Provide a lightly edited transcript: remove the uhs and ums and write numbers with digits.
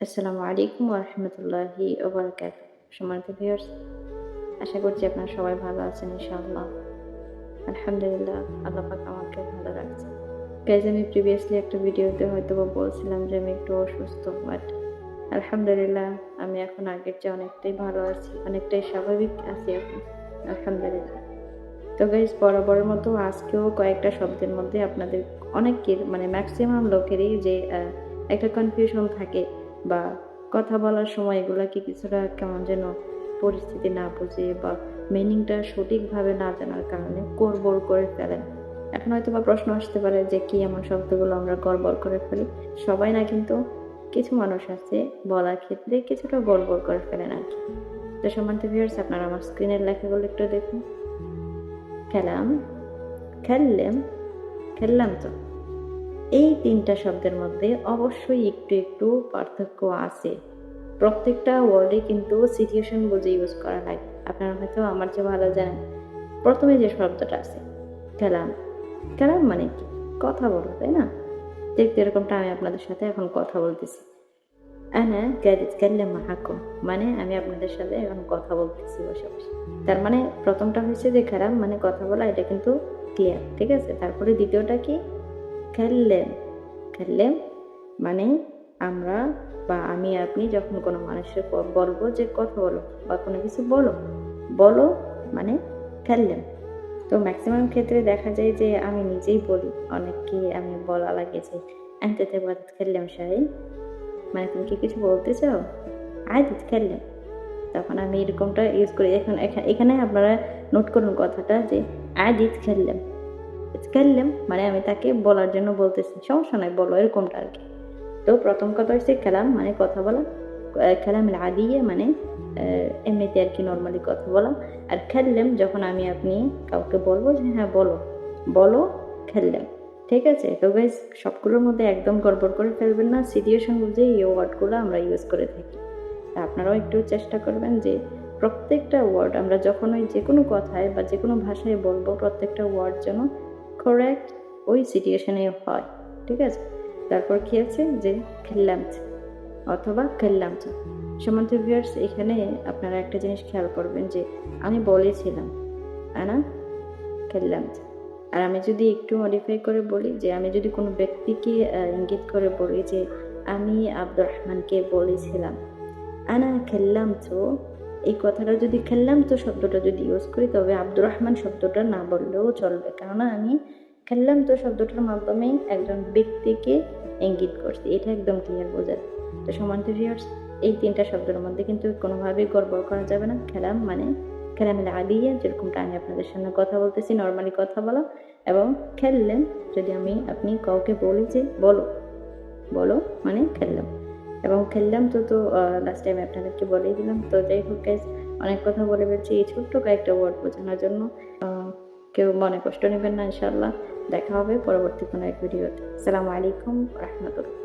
আসসালামু আলাইকুম ওয়া রাহমাতুল্লাহি ওয়া বারাকাতুহু। সম্মানিত ভিউয়ার্স, আশা করছি আপনারা সবাই ভালো আছেন ইনশাআল্লাহ। আলহামদুলিল্লাহ, আল্লাহ পাক আমাকে ভালো রাখছে। গাইস, আমি প্রিভিয়াসলি একটা ভিডিওতে হয়তোবা বলছিলাম যে আমি একটু অসুস্থ, বাট আলহামদুলিল্লাহ আমি এখন আগের চেয়ে অনেকটাই ভালো আছি, অনেকটাই স্বাভাবিক আছি এখন। আলহামদুলিল্লাহ। তো গাইস, বরাবরের মতো আজকেও কয়েকটা শব্দের মধ্যে আপনাদের অনেকের মানে ম্যাক্সিমাম লোকেরই যে একটা কনফিউশন থাকে বা কথা বলার সময় এগুলাকে কিছুটা কেমন যেন পরিস্থিতি না বুঝে বা মিনিংটা সঠিকভাবে না জানার কারণে গড়বড় করে ফেলেন। এখন হয়তোবা প্রশ্ন আসতে পারে যে কি এমন শব্দগুলো আমরা গড়বড় করে ফেলি? সবাই না, কিন্তু কিছু মানুষ আছে বলার ক্ষেত্রে কিছুটা গড়বড় করে ফেলেন আরকি। তো সম্মানিত ভিউয়ার্স, আপনারা আমার স্ক্রিনের লেখাগুলো একটু দেখুন। কালাম, কাল্লেম, কাল্লামতু। এই ৩ টা শব্দের মধ্যে অবশ্যই একটু পার্থক্য আছে। প্রত্যেকটা ওয়ার্ডে কিন্তু সিচুয়েশন বুঝে ইউজ করা লাগে। আপনারা হয়তো আমার চেয়ে ভালো জানেন। ১ম এ যে শব্দটা আছে কালাম। কালাম মানে কি? কথা বলা, তাই না? ঠিক যেরকমটা আমি আপনাদের সাথে এখন কথা বলতেছি। আনা قاعد أتكلم معاكم মানে আমি আপনাদের সাথে এখন কথা বলতেছি বসে, বসে। তার মানে ১ম টা হইছে যে কালাম মানে কথা বলা, এটা কিন্তু ক্লিয়ার। ঠিক আছে? তারপরে ২য় টা কি? কাল্লেম। কাল্লেম মানে আমরা বা আমি আপনি যখন কোনো মানুষের বলবো যে কথা বলো বা কোনো কিছু বলো, বলো মানে কাল্লেম। তো মেক্সিমাম ক্ষেত্রে দেখা যায় যে আমি নিজেই বলি, অনেককে আমি বলা লাগে যে أنت تبغى تتكلم شاي? মানে তুমি কি কিছু বলতে চাও? عادي اتكلم। তখন আমি এরকমটা ইউজ করি। এখন এখানে আপনারা নোট করুন কথাটা যে عادي اتكلم। اتكلم মানে আমি তাকে বলার জন্য বলতেছি। সমস্যা নাই, বলো, এরকমটা আরকি। তো ১ম কথা হইছে কালাম মানে কথা বলা। কালাম আল আদিয়া মানে এমনিতে আরকি নরমালি কথা বলা। আর খাল্লেম যখন আমি আপনি কাউকে বলবো যে হ্যাঁ বলো, বলো খাল্লেম। ঠিক আছে? তো গাইস, সবগুলোর মধ্যে একদম গড়বড় করে ফেলবেন না। সিচুয়েশন বুঝে এই ওয়ার্ডগুলো আমরা ইউজ করে থাকি। তা আপনারাও একটু চেষ্টা করবেন যে প্রত্যেকটা ওয়ার্ড আমরা যখন ওই যেকোনো কথায় বা যেকোনো ভাষায় বলবো, প্রত্যেকটা ওয়ার্ড যেন কারেক্ট ওই সিচুয়েশনে হয়। ঠিক আছে? তারপর কি আছে যে খেললামত অথবা কাল্লামত। সম্মানিত ভিউয়ার্স, এখানে আপনারা একটা জিনিস খেয়াল করবেন যে আমি বলেছিলাম, আনা কাল্লামত। আর আমি যদি একটু মডিফাই করে বলি যে আমি যদি কোনো ব্যক্তিকে ইঙ্গিত করে বলি যে আমি আব্দুর রহমানকে বলেছিলাম, আনা কাল্লামতু। এই কথাটা যদি কাল্লামতু শব্দটা যদি ইউজ করি, তবে আব্দুর রহমান শব্দটা না বললেও চলবে। কেননা আমি কাল্লামতু শব্দটার মাধ্যমে একজন ব্যক্তিকে ইঙ্গিত করছি। এটা একদম ক্লিয়ার বোঝা যায়। তো সম্মানিত ভিউয়ার্স, এই ৩ টা শব্দের মধ্যে কিন্তু কোনোভাবেই গড়বড় করা যাবে না। কালাম মানে কালামিল আদিয়া, যেরকমটা আমি আপনাদের সামনে কথা বলতেছি, নরমালি কথা বলা। এবং কাল্লেম যদি আমি আপনি কাউকে বলি যে বলো, বলো মানে কাল্লাম। এবং খেললাম তো লাস্ট টাইম আপনাদেরকে বলেই দিলাম। তো যাই হোক গাইস, অনেক কথা বলে ফেলছি এই ছোট্ট কয়েকটা ওয়ার্ড বোঝানোর জন্য। আ কেউ মনে কষ্ট নেবেন না ইনশাআল্লাহ। দেখা হবে পরবর্তী কোনো এক ভিডিওতে। আসসালামু আলাইকুম ওয়া রাহমাতুল্লাহ।